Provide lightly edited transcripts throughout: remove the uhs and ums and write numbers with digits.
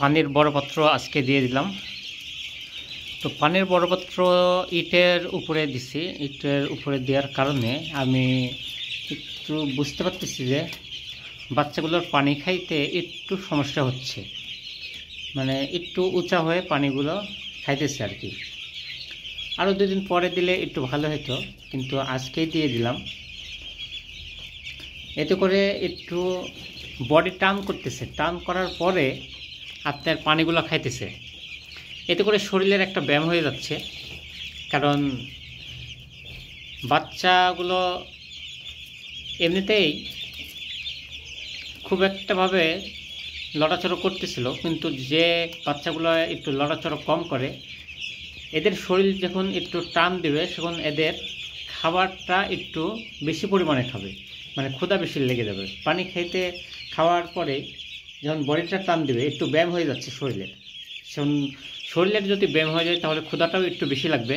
পানির বড় পাত্র আজকে দিয়ে দিলাম। তো পানির বড় পাত্র ইটের উপরে দিছি। ইটের উপরে দেওয়ার কারণে আমি একটু বুঝতে পারতেছি যে বাচ্চাগুলোর পানি খাইতে একটু সমস্যা হচ্ছে, মানে একটু উঁচা হয়ে পানিগুলো খাইতেছে আর কি। আরও 2 দিন পরে দিলে একটু ভালো হতো, কিন্তু আজকেই দিয়ে দিলাম। এতে করে একটু বডি টার্ন করতেছে, টার্ন করার পরে আপনার পানিগুলো খাইতেছে। এতে করে শরীরের একটা ব্যায়াম হয়ে যাচ্ছে, কারণ বাচ্চাগুলো এমনিতেই খুব একটাভাবে লড়াচড়া করতেছিল, কিন্তু যে বাচ্চাগুলো একটু লড়াচড়া কম করে এদের শরীর যখন একটু টান দেবে তখন এদের খাবারটা একটু বেশি পরিমাণে খাবে, মানে ক্ষুধা বেশি লেগে যাবে। পানি খাইতে খাওয়ার পরে যখন বডিটা টান দেবে একটু ব্যায়াম হয়ে যাচ্ছে শরীরের, সেখন শরীরের যদি ব্যায়াম হয়ে যায় তাহলে ক্ষুধাটাও একটু বেশি লাগবে।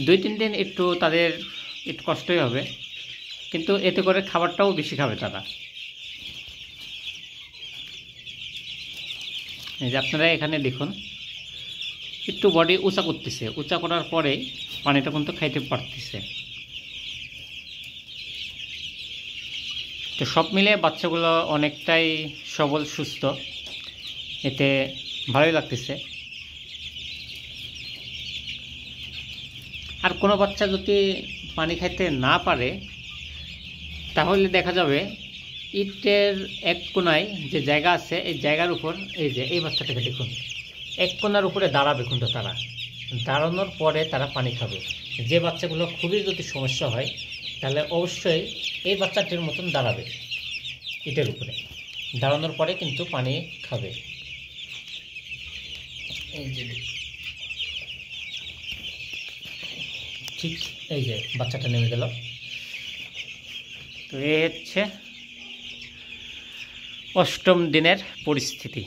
2-3 দিন একটু তাদের একটু কষ্টই হবে, কিন্তু এতে করে খাবারটাও বেশি খাবে তারা। এই যে আপনারা এখানে দেখুন একটু বডি উঁচা করতেছে, উঁচা করার পরে পানিটা কিন্তু খাইতে পারতেছে। তো সব মিলে বাচ্চাগুলো অনেকটাই সবল সুস্থ, এতে ভালোই লাগতেছে। আর কোনো বাচ্চা যদি পানি খাইতে না পারে তাহলে দেখা যাবে ইটের এক কোনায় যে জায়গা আছে এই জায়গার উপর এই যে এই বাচ্চাটাকে দেখুন এক কোনার উপরে দাঁড়াবে, কিন্তু তারা দাঁড়ানোর পরে তারা পানি খাবে। যে বাচ্চাগুলো খুবই যদি সমস্যা হয় তাহলে অবশ্যই এই বাচ্চাটির মতন দাঁড়াবে, ইটের উপরে দাঁড়ানোর পরে কিন্তু পানি খাবে। এই যে ঠিক এই যে বাচ্চাটা নেমে গেল। তো এই হচ্ছে 8ম দিনের পরিস্থিতি।